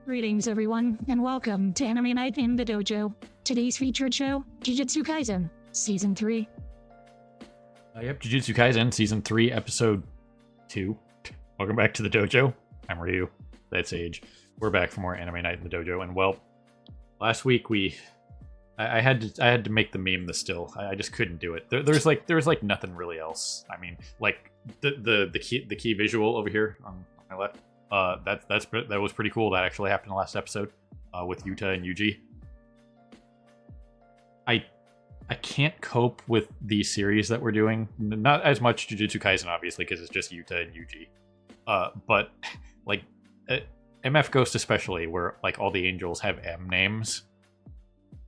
Greetings, everyone, and welcome to Anime Night in the Dojo. Today's featured show, Jujutsu Kaisen, Season 3. Yep, Jujutsu Kaisen, Season 3, Episode 2. Welcome back to the dojo. I'm Ryu. That's Age. We're back for more Anime Night in the Dojo, and well, last week I had to make the meme still. I just couldn't do it. There's like nothing really else. I mean, like the key visual over here on my left. That was pretty cool. That actually happened in the last episode with Yuta and Yuji. I can't cope with these series that we're doing. Not as much Jujutsu Kaisen, obviously, because it's just Yuta and Yuji. But like MF Ghost especially, where like all the angels have M names.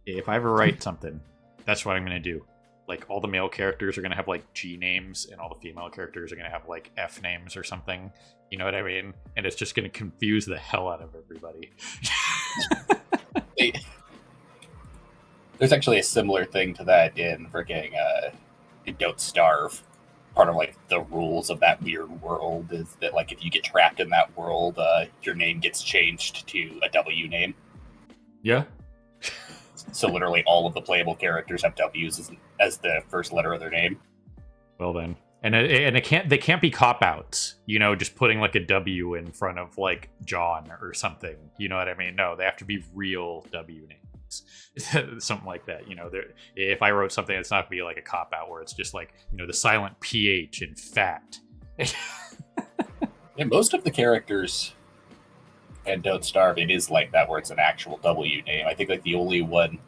If I ever write something, that's what I'm gonna do. Like all the male characters are gonna have like G names, and all the female characters are gonna have like F names or something. You know what I mean? And it's just gonna confuse the hell out of everybody. There's actually a similar thing to that in freaking Don't Starve. Part of like the rules of that weird world is that like if you get trapped in that world, your name gets changed to a W name. Yeah. So literally all of the playable characters have W's as the first letter of their name. Well then, and they can't be cop outs. You know, just putting like a W in front of like John or something. You know what I mean? No, they have to be real W names. Something like that. You know, if I wrote something, it's not gonna be like a cop out where it's just like, you know, the silent PH in fat. Yeah, most of the characters and Don't Starve, it is like that where it's an actual W name. I think like the only one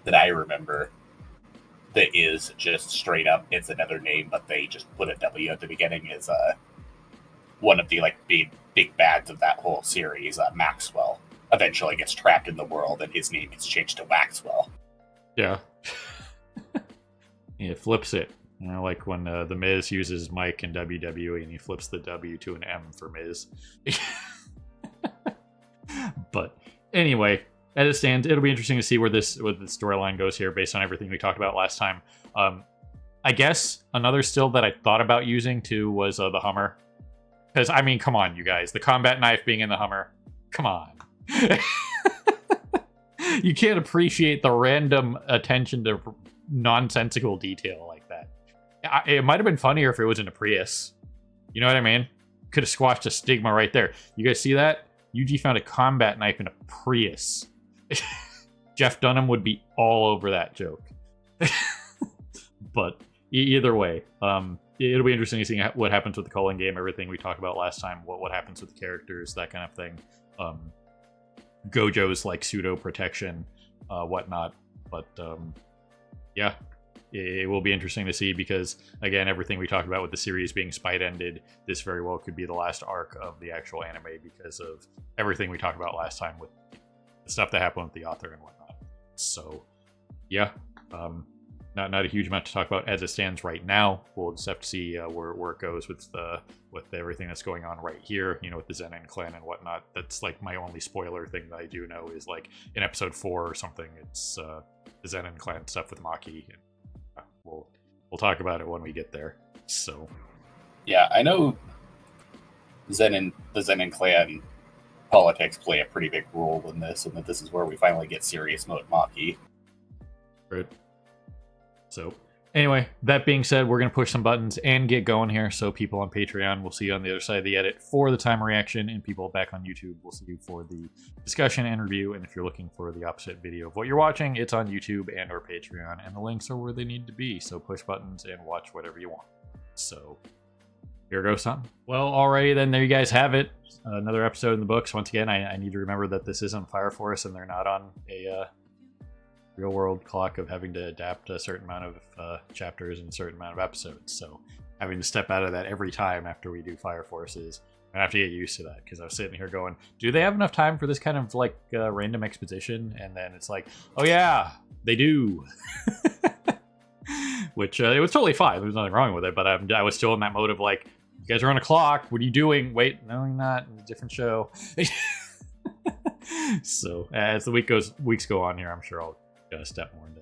that I remember that is just straight up it's another name, but they just put a W at the beginning is one of the like big bads of that whole series, Maxwell. Eventually gets trapped in the world and his name gets changed to Waxwell. Yeah. It flips it. You know, like when The Miz uses Mike in WWE and he flips the W to an M for Miz. But anyway, as it stands, it'll be interesting to see where the storyline goes here based on everything we talked about last time. I guess another still that I thought about using too was the Hummer. Because, I mean, come on, you guys. The combat knife being in the Hummer. Come on. You can't appreciate the random attention to nonsensical detail like that. It might have been funnier if it was in a Prius. You know what I mean? Could have squashed a stigma right there. You guys see that? Yuji found a combat knife in a Prius. Jeff Dunham would be all over that joke. But either way, it'll be interesting to see what happens with the calling game, everything we talked about last time, what happens with the characters, that kind of thing. Gojo's like pseudo protection, whatnot. But yeah, it will be interesting to see because again, everything we talked about with the series being spite ended, this very well could be the last arc of the actual anime because of everything we talked about last time with the stuff that happened with the author and whatnot. So yeah, not a huge amount to talk about as it stands right now. We'll just have to see where it goes with everything that's going on right here, you know, with the Zenin clan and whatnot. That's like my only spoiler thing that I do know is like in episode 4 or something, it's the Zenin clan stuff with Maki. And, we'll talk about it when we get there. So yeah, I know the Zenin clan politics play a pretty big role in this, and that this is where we finally get serious mode Maki. Right. So anyway, that being said, we're going to push some buttons and get going here. So people on Patreon will see you on the other side of the edit for the time reaction, and people back on YouTube will see you for the discussion and review. And if you're looking for the opposite video of what you're watching, it's on YouTube and or Patreon, and the links are where they need to be. So push buttons and watch whatever you want. So here goes something. Well, alrighty then, there you guys have it. Another episode in the books. Once again, I need to remember that this isn't Fire Force and they're not on a real world clock of having to adapt a certain amount of chapters and a certain amount of episodes. So having to step out of that every time after we do Fire Forces, I have to get used to that because I was sitting here going, do they have enough time for this kind of like random exposition? And then it's like, oh yeah, they do. Which it was totally fine. There's nothing wrong with it, but I was still in that mode of like, you guys are on a clock. What are you doing? Wait, no, you're not. It's a different show. So as the weeks go on here, I'm sure I'll step more into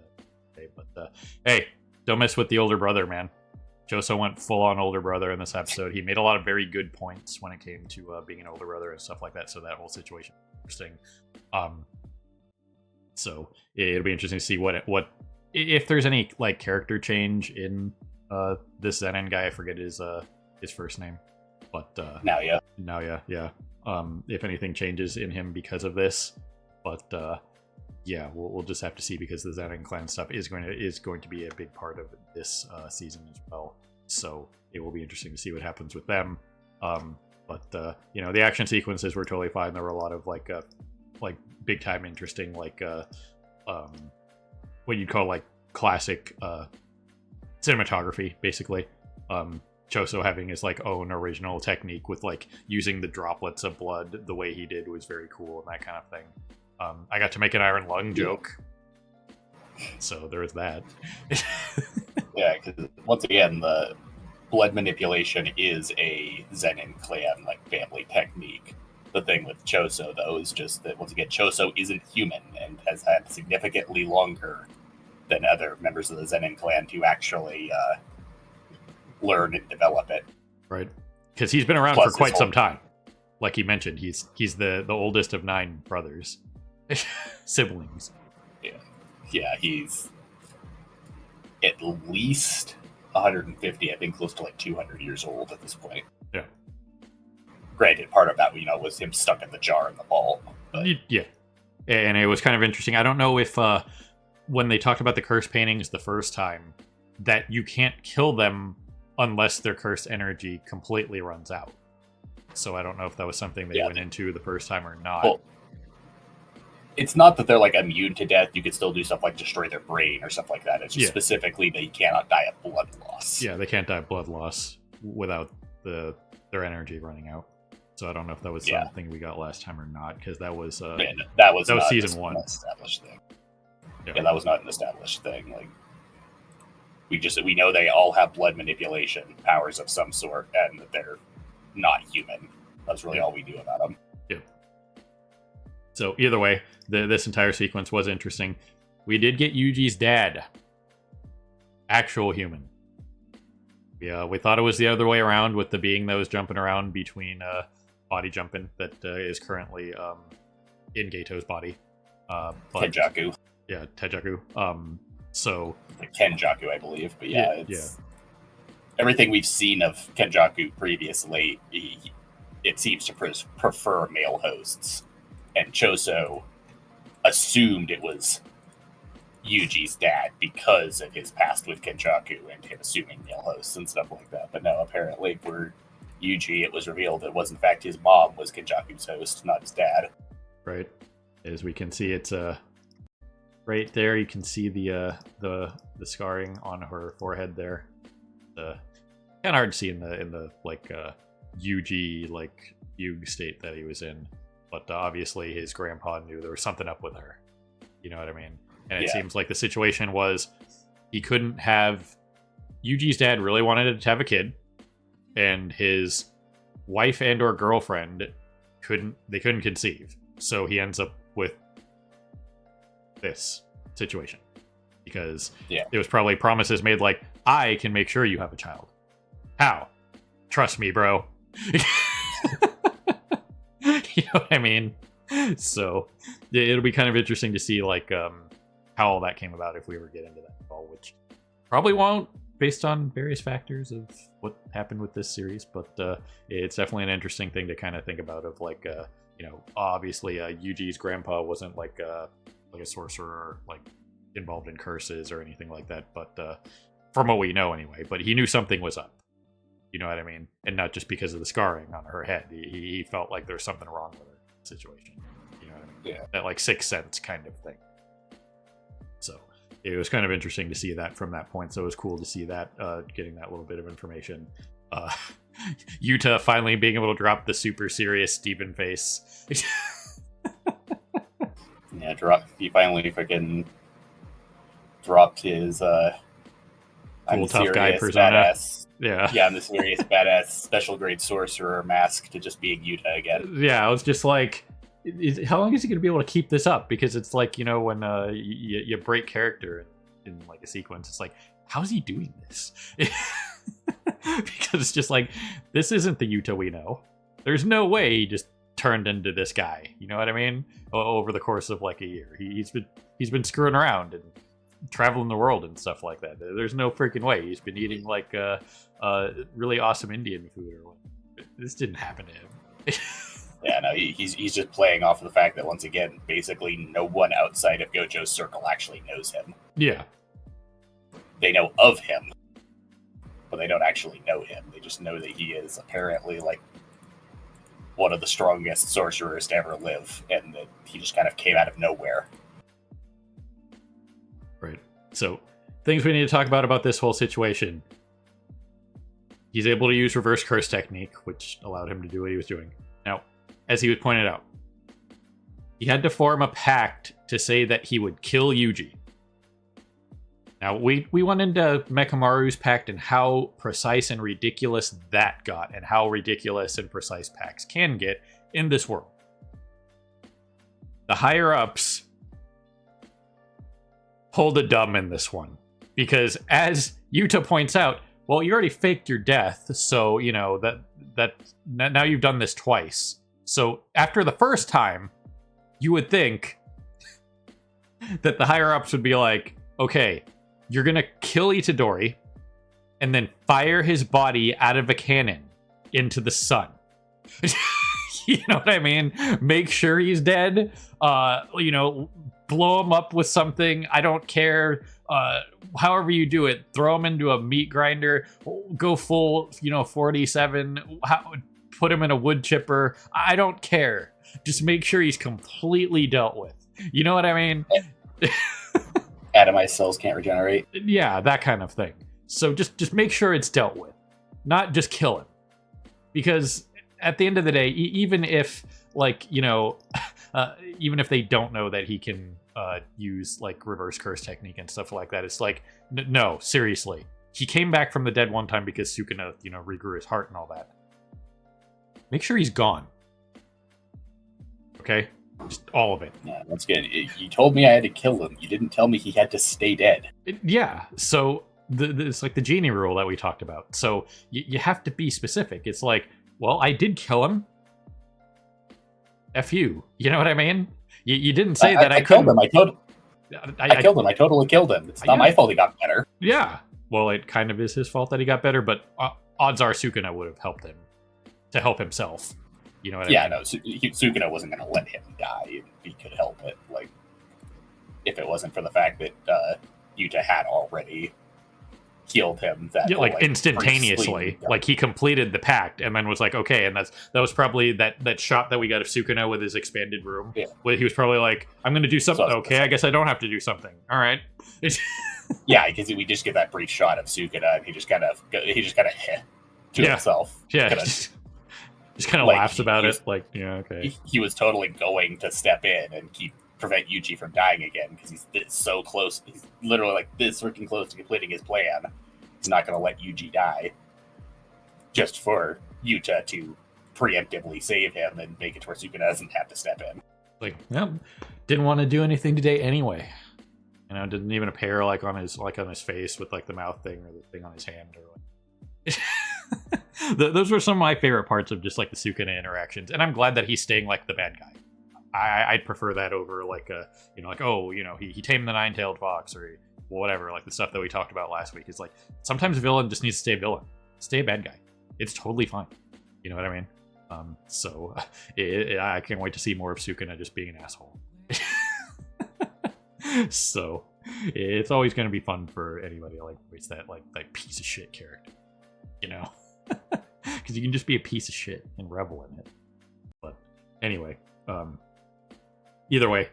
it. But hey, don't mess with the older brother, man. Choso went full on older brother in this episode. He made a lot of very good points when it came to being an older brother and stuff like that. So that whole situation was interesting. So it'll be interesting to see what if there's any like character change in this Zenin guy. I forget his first name, but Now, yeah. Yeah. If anything changes in him because of this, but yeah, we'll just have to see, because the Zenin clan stuff is going to be a big part of this season as well. So it will be interesting to see what happens with them. But the action sequences were totally fine. There were a lot of like big time interesting what you'd call like classic cinematography, basically. Choso having his like own original technique with like using the droplets of blood the way he did was very cool and that kind of thing. I got to make an iron lung joke, so there was that. Yeah, because once again, the blood manipulation is a Zenin clan like family technique. The thing with Choso, though, is just that once again, Choso isn't human and has had significantly longer than other members of the Zenin clan to actually learn and develop it. Right, because he's been around for quite some time. Like he mentioned, he's the oldest of 9 brothers. Siblings. Yeah, he's at least 150, I think close to like 200 years old at this point. Yeah. Granted, part of that, was him stuck in the jar in the vault. But... Yeah. And it was kind of interesting. I don't know if when they talked about the curse paintings the first time, that you can't kill them unless their cursed energy completely runs out. So I don't know if that was something they went into the first time or not. Well, it's not that they're like immune to death. You could still do stuff like destroy their brain or stuff like that. It's just specifically they cannot die of blood loss. Yeah, they can't die of blood loss without their energy running out. So I don't know if that was something we got last time or not, because that was that was season 1 established thing. Yeah, that was not an established thing. Like we know they all have blood manipulation powers of some sort, and that they're not human. That's really all we knew about them. Yeah. So either way, this entire sequence was interesting. We did get Yuji's dad. Actual human. Yeah, we thought it was the other way around with the being that was jumping around between body jumping that is currently in Gato's body. But, Kenjaku. Yeah, Tejaku. So Kenjaku, I believe. But it's everything we've seen of Kenjaku previously, it seems to prefer male hosts. And Choso assumed it was Yuji's dad because of his past with Kenjaku and him assuming male hosts and stuff like that. But no, apparently for Yuji, it was revealed it was in fact his mom was Kenjaku's host, not his dad. Right. As we can see, it's right there. You can see the scarring on her forehead there. Kind of hard to see in the like Yuji like fugue state that he was in. But obviously his grandpa knew there was something up with her. You know what I mean? And it seems like the situation was he couldn't have... Yuji's dad really wanted to have a kid. And his wife and or girlfriend couldn't conceive. So he ends up with this situation. Because there was probably promises made like, I can make sure you have a child. How? Trust me, bro. You know what I mean? So it'll be kind of interesting to see like how all that came about if we ever get into that at all, which probably won't, based on various factors of what happened with this series. But it's definitely an interesting thing to kind of think about. Of like, obviously Yuji's grandpa wasn't like a sorcerer or like involved in curses or anything like that. But from what we know anyway, but he knew something was up. You know what I mean? And not just because of the scarring on her head. He felt like there's something wrong with her situation. You know what I mean? Yeah. That like sixth sense kind of thing. So it was kind of interesting to see that from that point. So it was cool to see that, getting that little bit of information. Yuta finally being able to drop the super serious Steven face. He finally freaking dropped his cool tough guy persona. Badass. Yeah, I'm the serious badass special grade sorcerer mask to just being Yuta again. Yeah, I was just like, how long is he going to be able to keep this up? Because it's like, when you break character in like a sequence, it's like, how is he doing this? Because it's just like, this isn't the Yuta we know. There's no way he just turned into this guy. You know what I mean? Over the course of like a year, he's been screwing around and traveling the world and stuff like that. There's no freaking way he's been eating like really awesome Indian food or whatever. This didn't happen to him. Yeah, no, he's just playing off of the fact that, once again, basically no one outside of Gojo's circle actually knows him. Yeah. They know of him, but they don't actually know him. They just know that he is apparently like one of the strongest sorcerers to ever live, and that he just kind of came out of nowhere. Right. So, things we need to talk about this whole situation. He's able to use reverse curse technique, which allowed him to do what he was doing. Now, as he was pointed out, he had to form a pact to say that he would kill Yuji. Now, we went into Mechamaru's pact and how precise and ridiculous that got, and how ridiculous and precise pacts can get in this world. The higher-ups hold a dumb in this one. Because, as Yuta points out, well, you already faked your death, so, you know, that now you've done this twice. So, after the first time, you would think that the higher-ups would be like, okay, you're gonna kill Itadori, and then fire his body out of a cannon into the sun. You know what I mean? Make sure he's dead. You know, blow him up with something. I don't care. However you do it, throw him into a meat grinder. Go full, 47. Put him in a wood chipper. I don't care. Just make sure he's completely dealt with. You know what I mean? Atomized cells can't regenerate. Yeah, that kind of thing. So just make sure it's dealt with, not just kill him. Because at the end of the day, even if even if they don't know that he can use like reverse curse technique and stuff like that, it's like no, seriously. He came back from the dead one time because Sukuna, regrew his heart and all that. Make sure he's gone. Okay? Just all of it. Yeah, once again, you told me I had to kill him. You didn't tell me he had to stay dead. Yeah, so it's like the genie rule that we talked about. So you have to be specific. It's like, well, I did kill him. F you. You know what I mean? You didn't say that I couldn't. Killed him. I killed him. I totally killed him. It's not my fault he got better. Yeah. Well, it kind of is his fault that he got better, but odds are Sukuna would have helped him to help himself. You know what I mean? Yeah, no, Sukuna wasn't going to let him die if he could help it. Like, if it wasn't for the fact that Yuta had already healed him, instantaneously. Like, he completed the pact and then was like, okay, and that was probably that shot that we got of Sukuna with his expanded room. Yeah. Where he was probably like, I'm going to do something. Okay, I guess I don't have to do something. All right. Yeah, because we just get that brief shot of Sukuna, and he just kind of hit to himself. Yeah. Just kind of laughs about it, like, yeah, okay. He was totally going to step in and prevent Yuji from dying again, because he's so close. He's literally like this freaking close to completing his plan. He's not going to let Yuji die, just for Yuta to preemptively save him and make it to where Sukuna doesn't have to step in. Like, yep, didn't want to do anything today anyway. Didn't even appear like on his face with like the mouth thing or the thing on his hand or like. Those were some of my favorite parts of just like the Sukuna interactions, and I'm glad that he's staying like the bad guy. I'd prefer that over like he tamed the nine-tailed fox or whatever, like the stuff that we talked about last week. It's like sometimes a villain just needs to stay a villain, stay a bad guy. It's totally fine. You know what I mean? So I can't wait to see more of Sukuna just being an asshole. So it's always going to be fun for anybody like voice that like piece of shit character. Because you can just be a piece of shit and revel in it. But anyway, either way,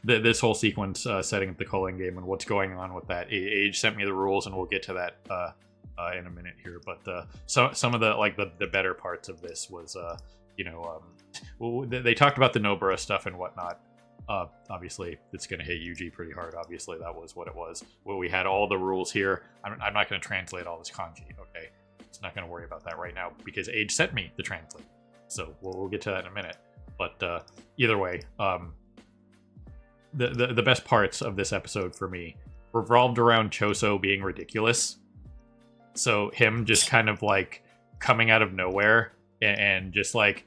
this whole sequence setting up the culling game and what's going on with that, Age sent me the rules, and we'll get to that in a minute here. But some of the better parts of this was they talked about the Nobara stuff and whatnot. Obviously, it's going to hit Yuji pretty hard. Obviously, that was what it was. Well, we had all the rules here. I'm not going to translate all this kanji, okay? It's not going to worry about that right now because Age sent me the translate. So we'll get to that in a minute. But either way, the best parts of this episode for me revolved around Choso being ridiculous. So him just kind of like coming out of nowhere and just like,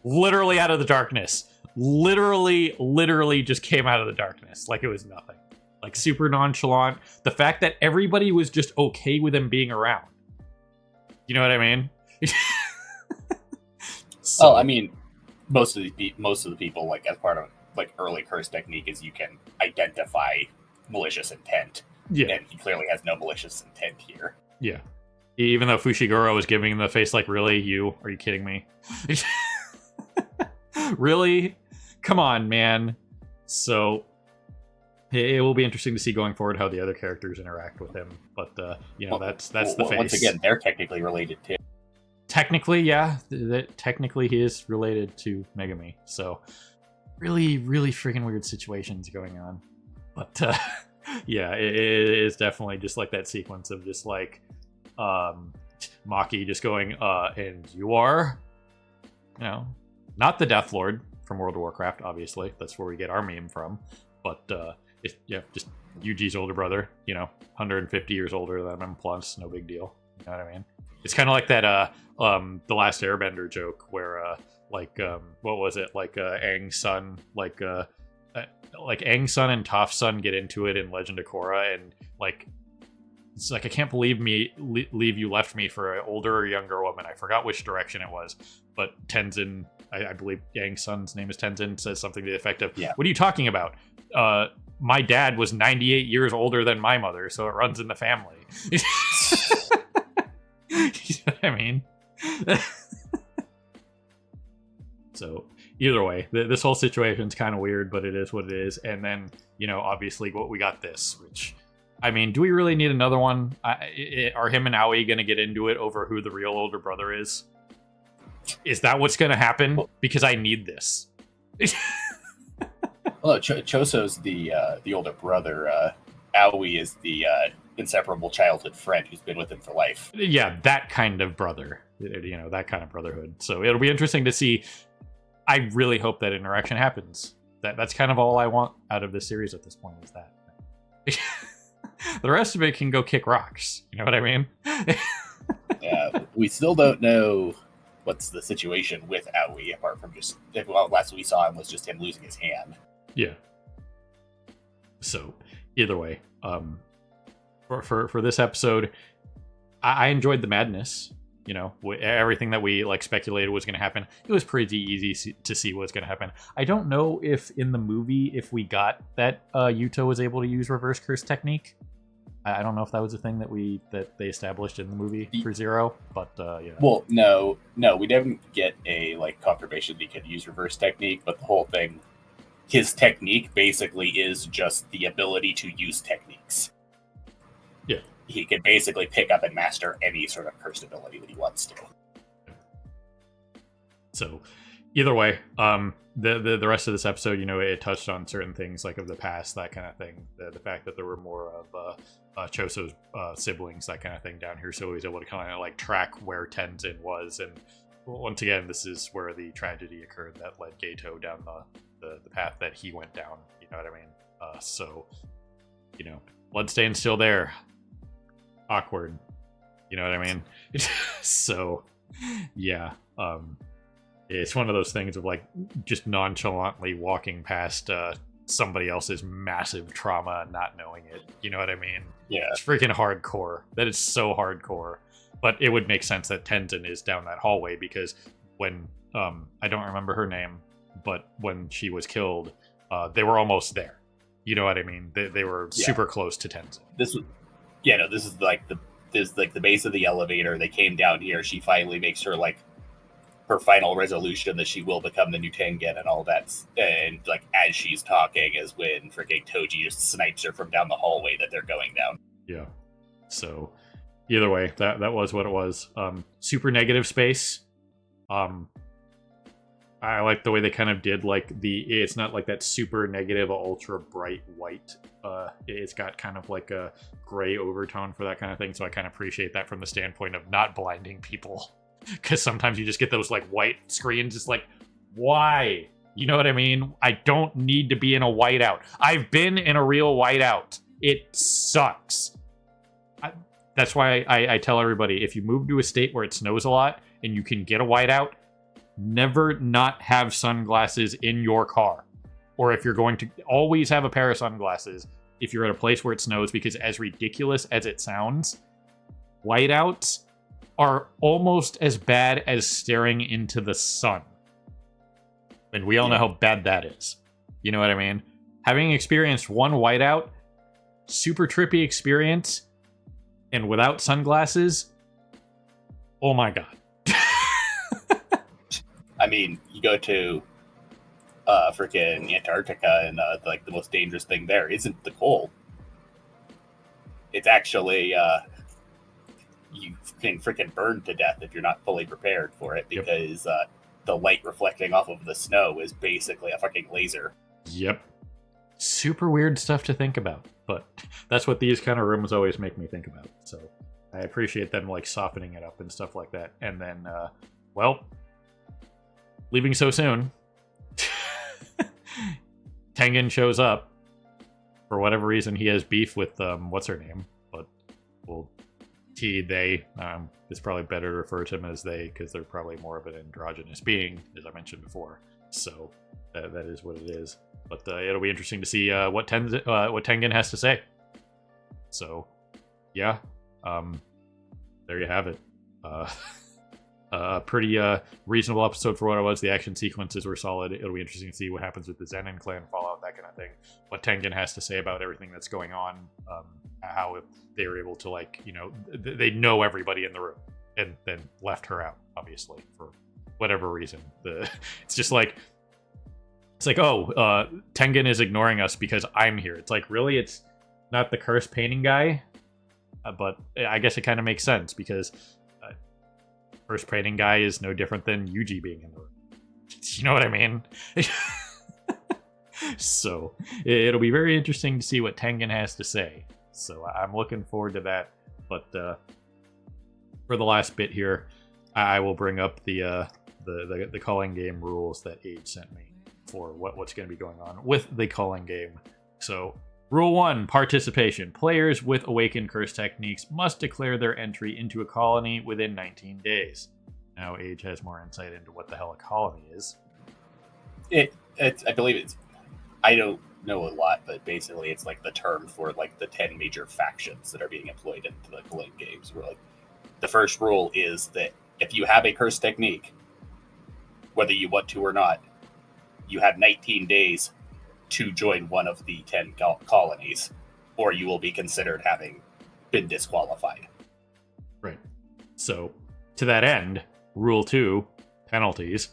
literally out of the darkness. Literally just came out of the darkness like it was nothing. Like super nonchalant. The fact that everybody was just okay with him being around. You know what I mean? So, I mean, most of the people, like as part of like early curse technique, is you can identify malicious intent. Yeah. And he clearly has no malicious intent here. Yeah. Even though Fushiguro was giving him the face like, really? You? Are you kidding me? Really? Come on, man. So it will be interesting to see going forward how the other characters interact with him. But that's the face. Once again, they're technically related too. Technically, yeah. Technically, he is related to Megami. So really freaking weird situations going on. But yeah, it is definitely just like that sequence of just like Maki just going, and you are, not the Death Lord from World of Warcraft, obviously. That's where we get our meme from. But just Yuji's older brother, 150 years older than him plus, no big deal. You know what I mean? It's kind of like that the Last Airbender joke where what was it? Like Aang's son, like Aang's son and Toph's son get into it in Legend of Korra, and like it's like, I can't believe leave you left me for an older or younger woman. I forgot which direction it was, but Tenzin, I believe Aang's son's name is Tenzin, says something to the effect of, what are you talking about? My dad was 98 years older than my mother, so it runs in the family. You know what I mean? So either way, this whole situation's kind of weird, but it is what it is. And then, obviously we got this, which, I mean, do we really need another one? Are him and Aoi going to get into it over who the real older brother is? Is that what's going to happen? Because I need this. Well, Choso's the older brother. Aoi is the inseparable childhood friend who's been with him for life. Yeah, that kind of brother. That kind of brotherhood. So it'll be interesting to see. I really hope that interaction happens. That's kind of all I want out of this series at this point, is that. The rest of it can go kick rocks. You know what I mean? Yeah, we still don't know what's the situation with Aoi, apart from just, last we saw him was just him losing his hand. Yeah. So either way, for this episode, I enjoyed the madness. Everything that we speculated was going to happen. It was pretty easy to see what's going to happen. I don't know if in the movie, if we got that Yuto was able to use reverse curse technique. I don't know if that was a thing that they established in the movie for Zero, but yeah. Well, no, we didn't get a confirmation that he could use reverse technique, but the whole thing, his technique basically is just the ability to use techniques. Yeah. He can basically pick up and master any sort of cursed ability that he wants to. So, either way, the rest of this episode, it touched on certain things of the past, that kind of thing. The fact that there were more of Choso's siblings, that kind of thing down here, so he was able to kind of track where Tenzin was. And once again, this is where the tragedy occurred that led Geto down the path that he went down. You know what I mean? So, Bloodstain's still there. Awkward. You know what I mean? So, yeah. It's one of those things of just nonchalantly walking past somebody else's massive trauma and not knowing it. You know what I mean? Yeah. It's freaking hardcore. That is so hardcore. But it would make sense that Tenzin is down that hallway, because when I don't remember her name, but when she was killed, they were almost there. You know what I mean? They were super close to Tenzin. This is the base of the elevator. They came down here. She finally makes her her final resolution that she will become the new Tengen and all that. And as she's talking is when freaking Toji just snipes her from down the hallway that they're going down. Yeah. So either way, that was what it was. Super negative space. I like the way they kind of did it's not that super negative, ultra bright white. It's got kind of a gray overtone for that kind of thing. So I kind of appreciate that from the standpoint of not blinding people. Because sometimes you just get those white screens. It's why? You know what I mean? I don't need to be in a whiteout. I've been in a real whiteout. It sucks. That's why I tell everybody, if you move to a state where it snows a lot and you can get a whiteout, never not have sunglasses in your car. Or if you're going to, always have a pair of sunglasses if you're at a place where it snows, because as ridiculous as it sounds, whiteouts are almost as bad as staring into the sun. And we all know how bad that is. You know what I mean? Having experienced one whiteout, super trippy experience, and without sunglasses, oh my god. I mean, you go to freaking Antarctica, and like the most dangerous thing there isn't the cold. It's actually you can freaking burn to death if you're not fully prepared for it, because the light reflecting off of the snow is basically a fucking laser. Yep. Super weird stuff to think about, but that's what these kind of rooms always make me think about. So I appreciate them like softening it up and stuff like that. And then, well, leaving so soon, Tengen shows up. For whatever reason, he has beef with what's her name, but well, they. It's probably better to refer to them as they, because they're probably more of an androgynous being, as I mentioned before. So that is what it is. But it'll be interesting to see what Tengen has to say. So, yeah, there you have it. A pretty reasonable episode for what it was. The action sequences were solid. It'll be interesting to see what happens with the Zenin clan fallout, that kind of thing. What Tengen has to say about everything that's going on. How they were able to, like, you know, they know everybody in the room, and then left her out, obviously, for whatever reason. It's just like, it's like, oh, Tengen is ignoring us because I'm here. It's like, really? It's not the curse painting guy? But I guess it kind of makes sense, because curse painting guy is no different than Yuji being in the room. You know what I mean? So, it'll be very interesting to see what Tengen has to say. So, I'm looking forward to that. But for the last bit here, I will bring up the calling game rules that Age sent me for what's going to be going on with the calling game. So, Rule 1, participation. Players with Awakened Curse techniques must declare their entry into a colony within 19 days. Now, Age has more insight into what the hell a colony is. I believe it's... I don't know a lot, but basically it's like the term for like the 10 major factions that are being employed into the Calling games. Where, like, the first rule is that if you have a curse technique, whether you want to or not, you have 19 days to join one of the 10 colonies, or you will be considered having been disqualified. Right. So, to that end, Rule 2, penalties.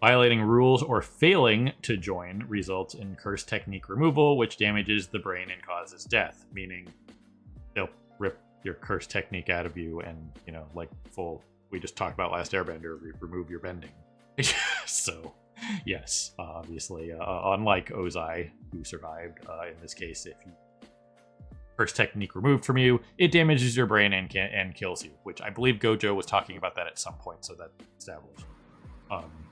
Violating rules or failing to join results in curse technique removal, which damages the brain and causes death, meaning they'll rip your curse technique out of you and, you know, like full, we just talked about Last Airbender, remove your bending. So, yes, obviously, unlike Ozai, who survived, in this case, if you curse technique removed from you, it damages your brain and kills you, which I believe Gojo was talking about that at some point, so that's established.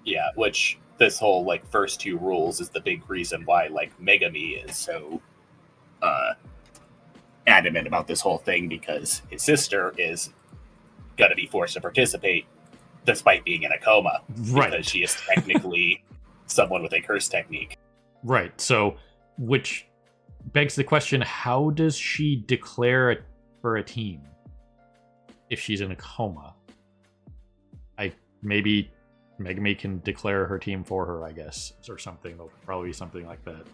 Yeah, which this whole like first two rules is the big reason why like Megami is so adamant about this whole thing, because his sister is gonna be forced to participate despite being in a coma, right? Because she is technically someone with a curse technique, right? So, which begs the question: how does she declare for a team if she's in a coma? Maybe Megami can declare her team for her, I guess, or something. There'll probably be something like that.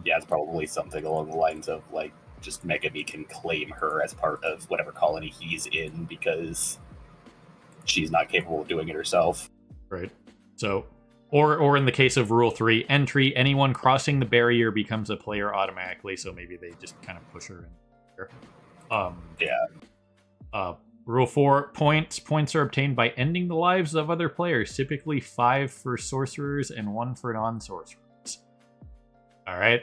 Yeah, it's probably something along the lines of like just Megami can claim her as part of whatever colony he's in because she's not capable of doing it herself. Right. So, or in the case of Rule 3, entry, anyone crossing the barrier becomes a player automatically. So maybe they just kind of push her in there. Yeah. Rule 4, points. Points are obtained by ending the lives of other players, typically 5 for sorcerers and 1 for non-sorcerers. Alright.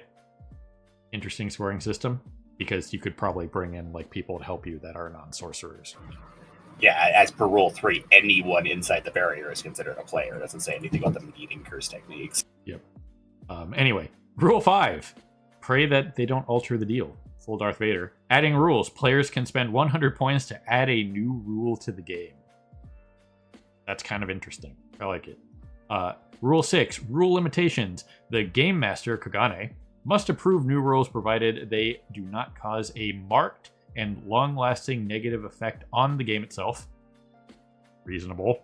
Interesting scoring system, because you could probably bring in like people to help you that are non-sorcerers. Yeah, as per Rule 3, anyone inside the barrier is considered a player. It doesn't say anything about them needing curse techniques. Yep. Anyway, Rule 5. Pray that they don't alter the deal. full Darth Vader. Adding rules. Players can spend 100 points to add a new rule to the game. That's kind of interesting. I like it. Rule 6. Rule limitations. The Game Master, Kagane, must approve new rules provided they do not cause a marked and long-lasting negative effect on the game itself. Reasonable.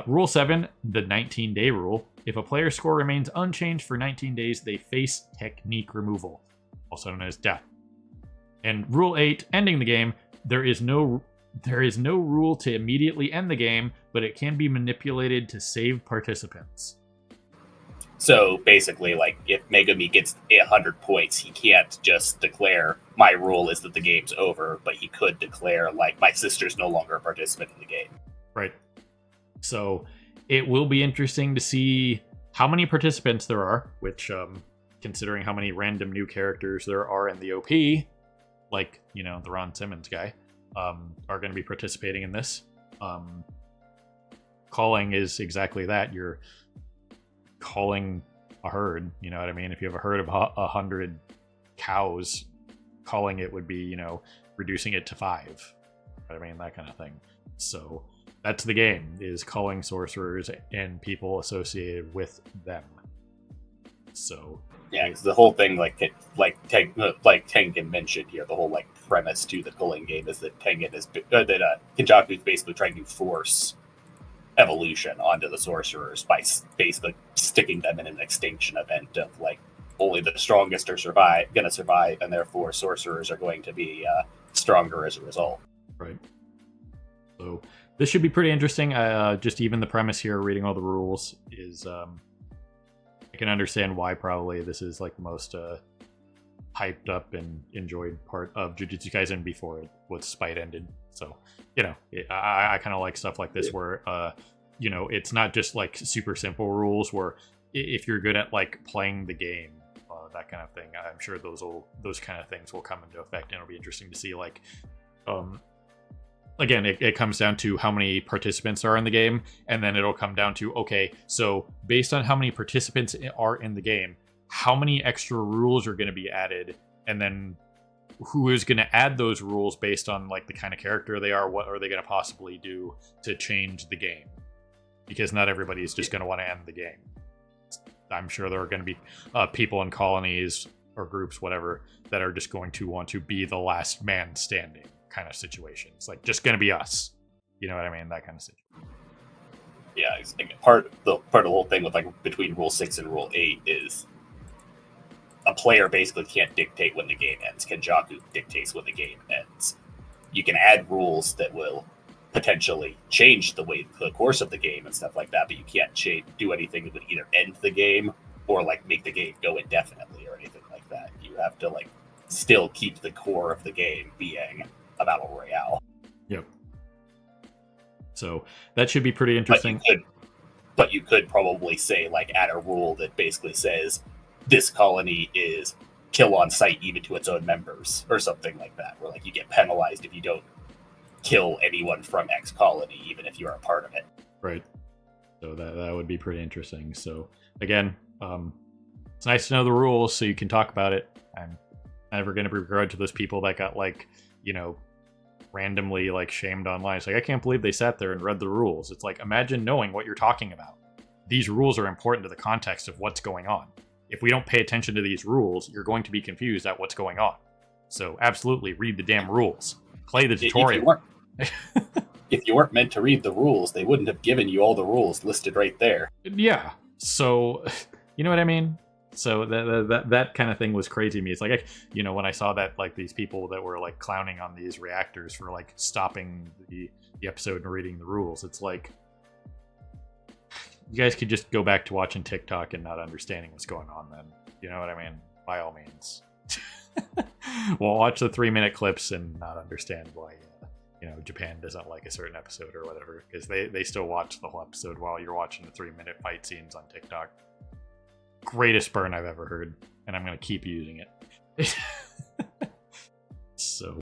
Rule 7. The 19-day rule. If a player's score remains unchanged for 19 days, they face technique removal, also known as death. And Rule 8. Ending the game. There is no rule to immediately end the game, but it can be manipulated to save participants. So basically, like, if Megami gets 100 points, he can't just declare, my rule is that the game's over, but he could declare, like, my sister's no longer a participant in the game. Right. So it will be interesting to see how many participants there are, which, considering how many random new characters there are in the OP, like, you know, the Ron Simmons guy, are going to be participating in this. Calling is exactly that. You're calling a herd, you know what I mean? If you have a herd of 100 cows, calling it would be, you know, reducing it to 5. You know what I mean? That kind of thing. So that's the game, is calling sorcerers and people associated with them. So yeah, because the whole thing, like Tengen mentioned here, the whole like premise to the culling game is that Tengen is that Kenjaku is basically trying to force evolution onto the sorcerers by basically sticking them in an extinction event of like only the strongest are going to survive, and therefore sorcerers are going to be stronger as a result. Right. So this should be pretty interesting. Just even the premise here, reading all the rules, is I can understand why probably this is like the most hyped up and enjoyed part of Jujutsu Kaisen before it was Spite ended. So, you know, I kind of like stuff like this where, you know, it's not just like super simple rules where if you're good at like playing the game, that kind of thing, I'm sure those kind of things will come into effect, and it'll be interesting to see like, again, it comes down to how many participants are in the game, and then it'll come down to, okay, so based on how many participants are in the game, how many extra rules are going to be added, and then who is going to add those rules based on like the kind of character they are, what are they going to possibly do to change the game? Because not everybody is just going to want to end the game. I'm sure there are going to be people in colonies or groups, whatever, that are just going to want to be the last man standing kind of situation. It's like just going to be us. You know what I mean? That kind of situation. Yeah, part of the whole thing with like between Rule 6 and Rule 8 is a player basically can't dictate when the game ends. Kenjaku dictates when the game ends. You can add rules that will potentially change the course of the game and stuff like that, but you can't do anything that would either end the game or like make the game go indefinitely or anything like that. You have to like still keep the core of the game being a battle royale. Yep. So that should be pretty interesting. But you could probably say like add a rule that basically says this colony is kill on sight even to its own members or something like that, where like you get penalized if you don't kill anyone from X colony, even if you're a part of it. Right. So that would be pretty interesting. So again, it's nice to know the rules so you can talk about it. I'm never going to begrudge those people that got like, you know, randomly like shamed online. It's like, I can't believe they sat there and read the rules. It's like, imagine knowing what you're talking about. These rules are important to the context of what's going on. If we don't pay attention to these rules, you're going to be confused at what's going on. So absolutely read the damn rules. Play the tutorial. If you weren't meant to read the rules, they wouldn't have given you all the rules listed right there. Yeah. So, you know what I mean? So that kind of thing was crazy to me. It's like, you know, when I saw that, like these people that were like clowning on these reactors for like stopping the episode and reading the rules, it's like, you guys could just go back to watching TikTok and not understanding what's going on then. You know what I mean? By all means. Well, watch the 3-minute clips and not understand why, you know, Japan doesn't like a certain episode or whatever, because they still watch the whole episode while you're watching the 3-minute fight scenes on TikTok. Greatest burn I've ever heard, and I'm going to keep using it. So,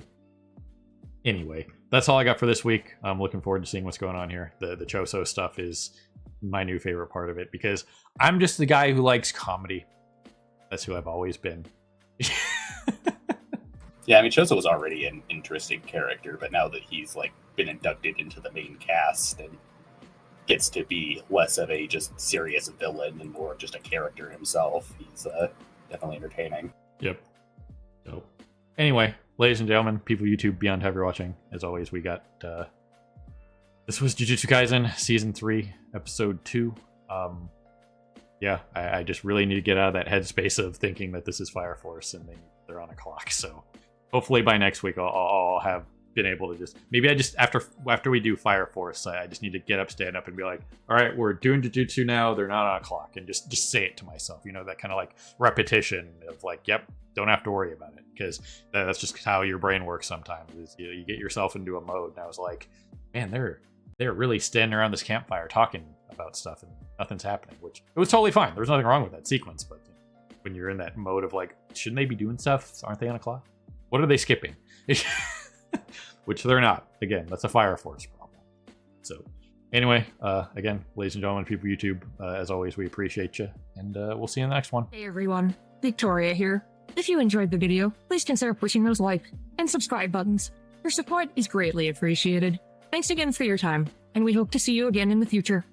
anyway, that's all I got for this week. I'm looking forward to seeing what's going on here. The Choso stuff is my new favorite part of it, because I'm just the guy who likes comedy. That's who I've always been. Yeah, I mean, Chozo was already an interesting character, but now that he's like been inducted into the main cast and gets to be less of a just serious villain and more of just a character himself, he's definitely entertaining. Yep. So, anyway, ladies and gentlemen, people of YouTube, beyond have you watching. As always, we got this was Jujutsu Kaisen Season 3, Episode 2. Yeah, I just really need to get out of that headspace of thinking that this is Fire Force and they're on a clock. So hopefully by next week I'll have been able to just, maybe I just, after we do Fire Force, I just need to get up, stand up and be like, all right, we're doing Jujutsu now, they're not on a clock, and just say it to myself, you know, that kind of like repetition of like, yep, don't have to worry about it, because that's just how your brain works sometimes, is you get yourself into a mode. And I was like, man, they're really standing around this campfire talking about stuff and nothing's happening, which it was totally fine. There was nothing wrong with that sequence, but when you're in that mode of like, shouldn't they be doing stuff? Aren't they on a clock? What are they skipping? Which they're not. Again, that's a Fire Force problem. So anyway, again, ladies and gentlemen, people of YouTube, as always, we appreciate you, and we'll see you in the next one. Hey everyone, Victoria here. If you enjoyed the video, please consider pushing those like and subscribe buttons. Your support is greatly appreciated. Thanks again for your time, and we hope to see you again in the future.